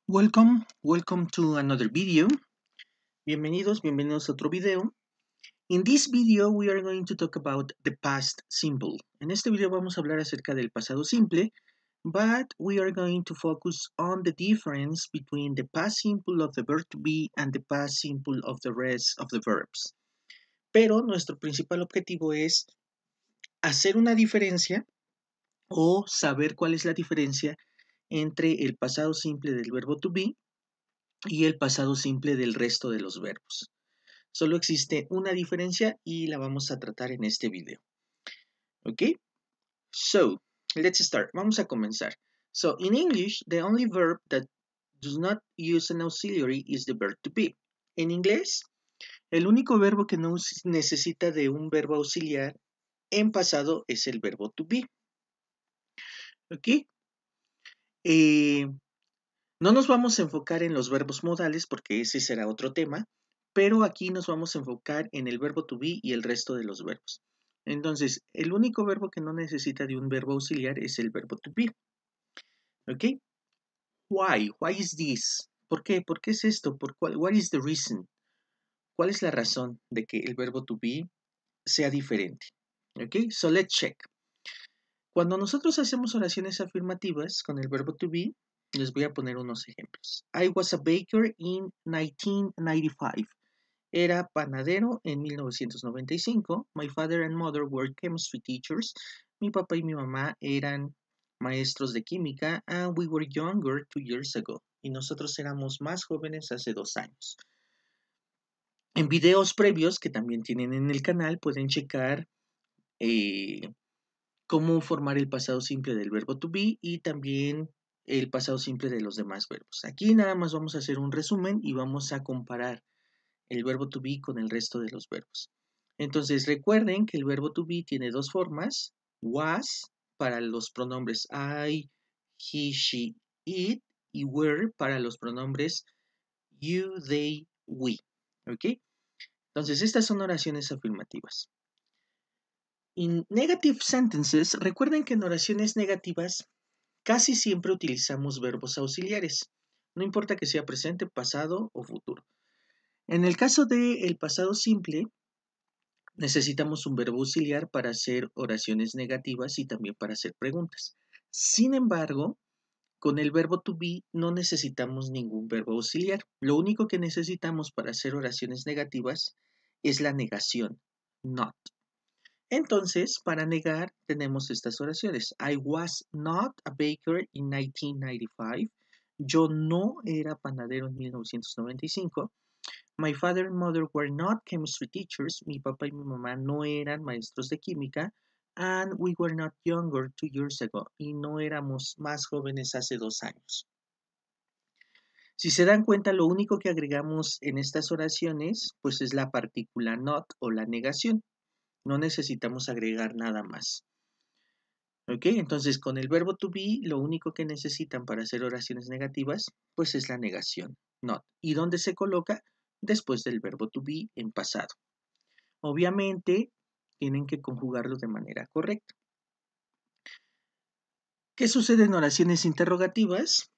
Welcome to another video. Bienvenidos a otro video. In this video we are going to talk about the past simple. En este video vamos a hablar acerca del pasado simple, but we are going to focus on the difference between the past simple of the verb to be and the past simple of the rest of the verbs. Pero nuestro principal objetivo es hacer una diferencia o saber cuál es la diferencia entre el pasado simple del verbo to be y el pasado simple del resto de los verbos. Solo existe una diferencia y la vamos a tratar en este video. ¿Ok? So, let's start. Vamos a comenzar. So, in English, the only verb that does not use an auxiliary is the verb to be. En inglés, el único verbo que no necesita de un verbo auxiliar en pasado es el verbo to be. ¿Ok? No nos vamos a enfocar en los verbos modales porque ese será otro tema, pero aquí nos vamos a enfocar en el verbo to be y el resto de los verbos. Entonces, el único verbo que no necesita de un verbo auxiliar es el verbo to be. ¿Ok? Why? Why is this? ¿Por qué? ¿Por qué es esto? What is the reason? ¿Cuál es la razón de que el verbo to be sea diferente? ¿Ok? So let's check. Cuando nosotros hacemos oraciones afirmativas con el verbo to be, les voy a poner unos ejemplos. I was a baker in 1995. Era panadero en 1995. My father and mother were chemistry teachers. Mi papá y mi mamá eran maestros de química. And we were younger 2 years ago. Y nosotros éramos más jóvenes hace 2 años. En videos previos que también tienen en el canal pueden checar cómo formar el pasado simple del verbo to be y también el pasado simple de los demás verbos. Aquí nada más vamos a hacer un resumen y vamos a comparar el verbo to be con el resto de los verbos. Entonces recuerden que el verbo to be tiene dos formas, was para los pronombres I, he, she, it y were para los pronombres you, they, we. ¿Ok? Entonces estas son oraciones afirmativas. In negative sentences, recuerden que en oraciones negativas casi siempre utilizamos verbos auxiliares, no importa que sea presente, pasado o futuro. En el caso del pasado simple, necesitamos un verbo auxiliar para hacer oraciones negativas y también para hacer preguntas. Sin embargo, con el verbo to be no necesitamos ningún verbo auxiliar. Lo único que necesitamos para hacer oraciones negativas es la negación, not. Entonces, para negar, tenemos estas oraciones. I was not a baker in 1995. Yo no era panadero en 1995. My father and mother were not chemistry teachers. Mi papá y mi mamá no eran maestros de química. And we were not younger 2 years ago. Y no éramos más jóvenes hace 2 años. Si se dan cuenta, lo único que agregamos en estas oraciones, pues es la partícula not o la negación. No necesitamos agregar nada más. ¿Ok? Entonces, con el verbo to be, lo único que necesitan para hacer oraciones negativas, pues es la negación, not. ¿Y dónde se coloca? Después del verbo to be en pasado. Obviamente, tienen que conjugarlo de manera correcta. ¿Qué sucede en oraciones interrogativas?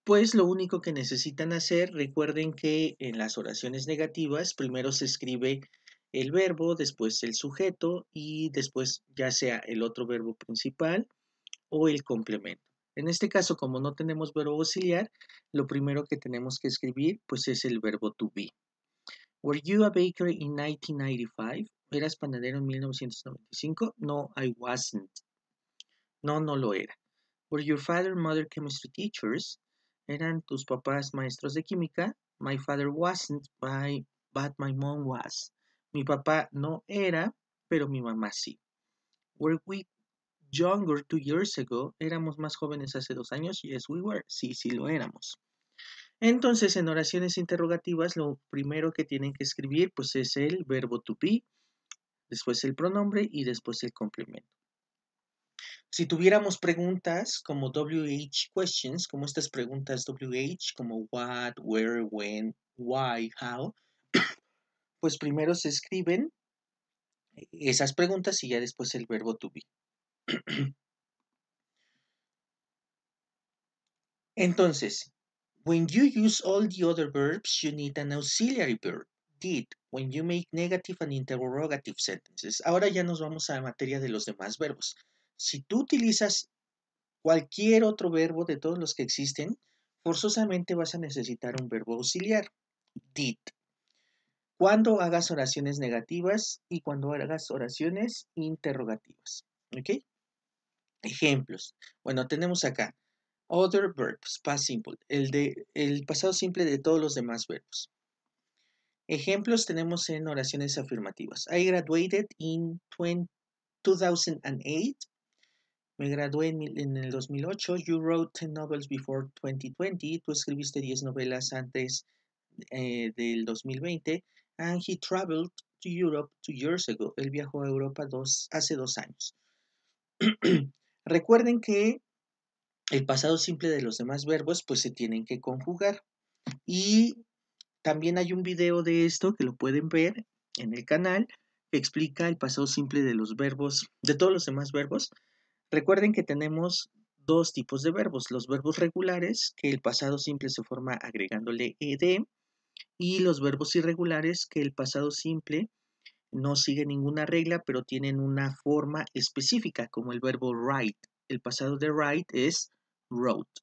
Pues lo único que necesitan hacer, recuerden que en las oraciones negativas primero se escribe el verbo, después el sujeto y después ya sea el otro verbo principal o el complemento. En este caso, como no tenemos verbo auxiliar, lo primero que tenemos que escribir pues es el verbo to be. Were you a baker in 1995? ¿Eras panadero en 1995? No, I wasn't. No, no lo era. Were your father and mother chemistry teachers? ¿Eran tus papás maestros de química? My father wasn't, but my mom was. Mi papá no era, pero mi mamá sí. Were we younger 2 years ago? ¿Éramos más jóvenes hace 2 años? Yes, we were. Sí, sí lo éramos. Entonces, en oraciones interrogativas, lo primero que tienen que escribir, pues es el verbo to be, después el pronombre y después el complemento. Si tuviéramos preguntas como WH questions, como estas preguntas WH, como what, where, when, why, how, pues primero se escriben esas preguntas y ya después el verbo to be. Entonces, When you use all the other verbs, you need an auxiliary verb, did, when you make negative and interrogative sentences. Ahora ya nos vamos a la materia de los demás verbos. Si tú utilizas cualquier otro verbo de todos los que existen, forzosamente vas a necesitar un verbo auxiliar, did. Cuando hagas oraciones negativas y cuando hagas oraciones interrogativas. ¿Ok? Ejemplos. Bueno, tenemos acá other verbs, past simple, el pasado simple de todos los demás verbos. Ejemplos tenemos en oraciones afirmativas. I graduated in 2008. Me gradué en el 2008. You wrote 10 novels before 2020. Tú escribiste 10 novelas antes del 2020. And he traveled to Europe 2 years ago. Él viajó a Europa hace 2 años. Recuerden que el pasado simple de los demás verbos pues se tienen que conjugar. Y también hay un video de esto que lo pueden ver en el canal que explica el pasado simple de los verbos, de todos los demás verbos. Recuerden que tenemos dos tipos de verbos, los verbos regulares, que el pasado simple se forma agregándole ed, y los verbos irregulares, que el pasado simple no sigue ninguna regla, pero tienen una forma específica, como el verbo write. El pasado de write es wrote.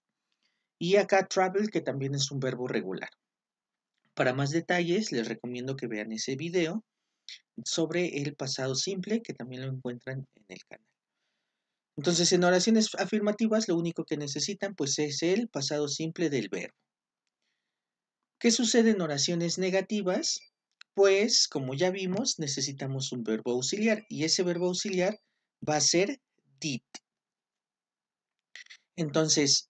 Y acá travel, que también es un verbo regular. Para más detalles, les recomiendo que vean ese video sobre el pasado simple, que también lo encuentran en el canal. Entonces, en oraciones afirmativas, lo único que necesitan pues es el pasado simple del verbo. ¿Qué sucede en oraciones negativas? Pues, como ya vimos, necesitamos un verbo auxiliar y ese verbo auxiliar va a ser did. Entonces,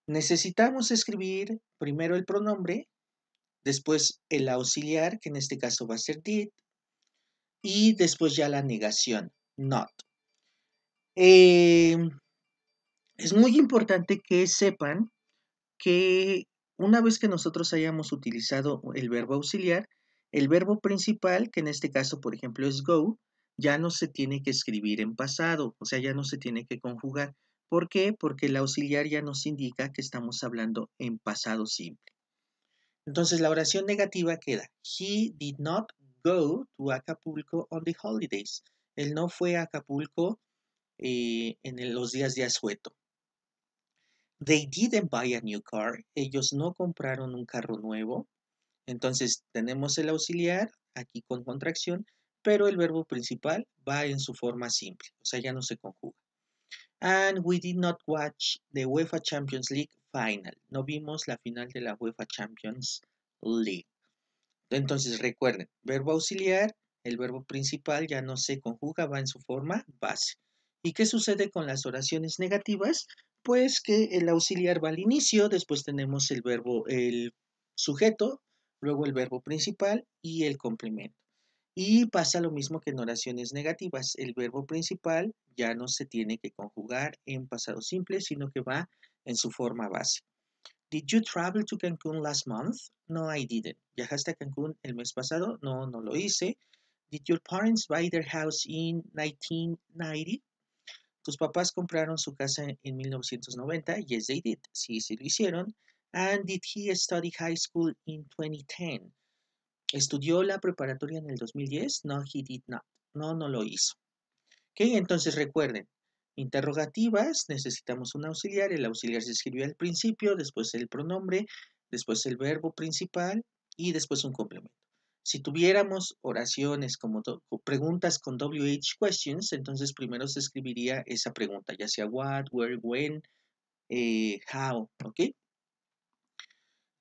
necesitamos escribir primero el pronombre, después el auxiliar, que en este caso va a ser did, y después ya la negación, not. Es muy importante que sepan que una vez que nosotros hayamos utilizado el verbo auxiliar, el verbo principal, que en este caso, por ejemplo, es go, ya no se tiene que escribir en pasado, o sea, ya no se tiene que conjugar. ¿Por qué? Porque el auxiliar ya nos indica que estamos hablando en pasado simple. Entonces, la oración negativa queda, he did not go to Acapulco on the holidays. Él no fue a Acapulco en los días de asueto. They didn't buy a new car. Ellos no compraron un carro nuevo. Entonces tenemos el auxiliar aquí con contracción, pero el verbo principal va en su forma simple, o sea, ya no se conjuga. And we did not watch the UEFA Champions League final. No vimos la final de la UEFA Champions League. Entonces recuerden, verbo auxiliar, el verbo principal ya no se conjuga, va en su forma base. ¿Y qué sucede con las oraciones negativas? Pues que el auxiliar va al inicio, después tenemos el verbo, el sujeto, luego el verbo principal y el complemento. Y pasa lo mismo que en oraciones negativas. El verbo principal ya no se tiene que conjugar en pasado simple, sino que va en su forma base. Did you travel to Cancun last month? No, I didn't. ¿Viajaste a Cancún el mes pasado? No, no lo hice. Did your parents buy their house in 1990? ¿Tus papás compraron su casa en 1990? Yes, they did. Sí, sí lo hicieron. And did he study high school in 2010? ¿Estudió la preparatoria en el 2010? No, he did not. No, no lo hizo. Ok, entonces recuerden, interrogativas, necesitamos un auxiliar, el auxiliar se escribió al principio, después el pronombre, después el verbo principal y después un complemento. Si tuviéramos oraciones como preguntas con WH questions, entonces primero se escribiría esa pregunta, ya sea what, where, when, how, ¿ok?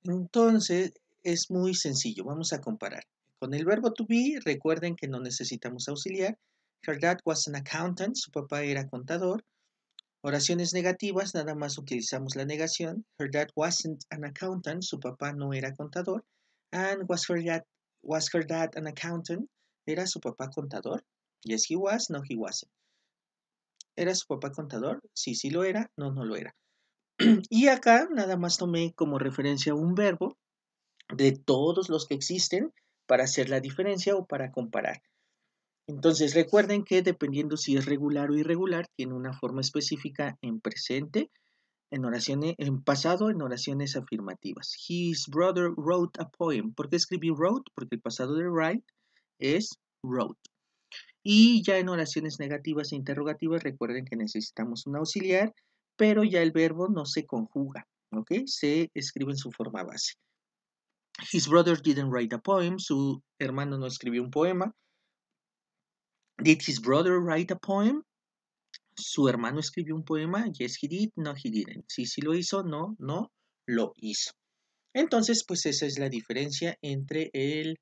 Entonces es muy sencillo, vamos a comparar. Con el verbo to be, recuerden que no necesitamos auxiliar. Her dad was an accountant, su papá era contador. Oraciones negativas, nada más utilizamos la negación. Her dad wasn't an accountant, su papá no era contador. And was her dad an accountant? ¿Era su papá contador? Yes, he was. No, he wasn't. ¿Era su papá contador? Sí, sí lo era. No, no lo era. Y acá nada más tomé como referencia un verbo de todos los que existen para hacer la diferencia o para comparar. Entonces recuerden que dependiendo si es regular o irregular, tiene una forma específica en presente en pasado, en oraciones afirmativas. His brother wrote a poem. ¿Por qué escribí wrote? Porque el pasado de write es wrote. Y ya en oraciones negativas e interrogativas, recuerden que necesitamos un auxiliar, pero ya el verbo no se conjuga, ¿ok? Se escribe en su forma base. His brother didn't write a poem. Su hermano no escribió un poema. Did his brother write a poem? Su hermano escribió un poema. Yes, he did. No, he didn't. Sí, sí lo hizo. No, no lo hizo. Entonces, pues esa es la diferencia entre el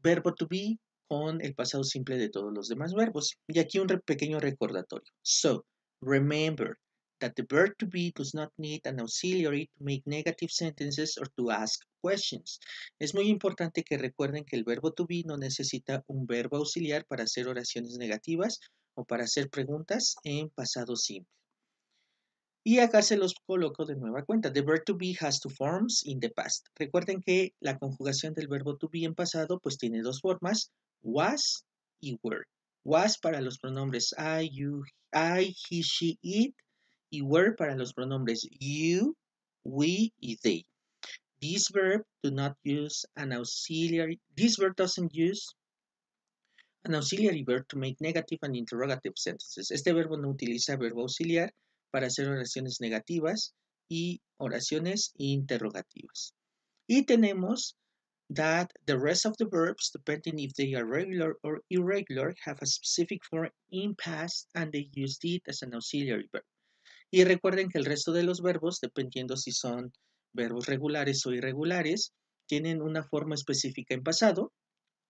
verbo to be con el pasado simple de todos los demás verbos. Y aquí un pequeño recordatorio. So, remember that the verb to be does not need an auxiliary to make negative sentences or to ask questions. Es muy importante que recuerden que el verbo to be no necesita un verbo auxiliar para hacer oraciones negativas o para hacer preguntas en pasado simple. Y acá se los coloco de nueva cuenta. The verb to be has two forms in the past. Recuerden que la conjugación del verbo to be en pasado pues tiene dos formas, was y were. Was para los pronombres I, you, I, he, she, it, y were para los pronombres you, we y they. This verb do not use an auxiliary. This verb doesn't use an auxiliary verb to make negative and interrogative sentences. Este verbo no utiliza verbo auxiliar para hacer oraciones negativas y oraciones interrogativas. Y tenemos that the rest of the verbs, depending if they are regular or irregular, have a specific form in past and they use it as an auxiliary verb. Y recuerden que el resto de los verbos, dependiendo si son verbos regulares o irregulares, tienen una forma específica en pasado,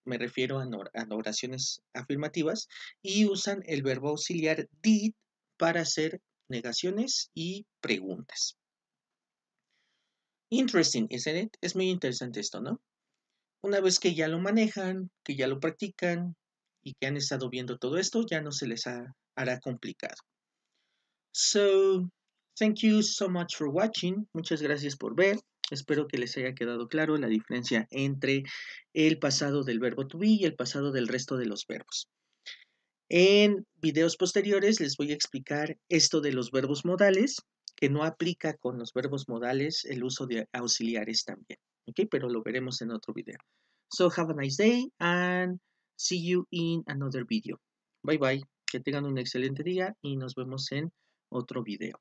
me refiero a oraciones afirmativas, y usan el verbo auxiliar did para hacer negaciones y preguntas. Interesting, isn't it? Es muy interesante esto, ¿no? Una vez que ya lo manejan, que ya lo practican y que han estado viendo todo esto, ya no se les hará complicado. So, thank you so much for watching. Muchas gracias por ver. Espero que les haya quedado claro la diferencia entre el pasado del verbo to be y el pasado del resto de los verbos. En videos posteriores les voy a explicar esto de los verbos modales, que no aplica con los verbos modales el uso de auxiliares también. ¿Ok? Pero lo veremos en otro video. So, have a nice day and see you in another video. Bye bye. Que tengan un excelente día y nos vemos en otro video.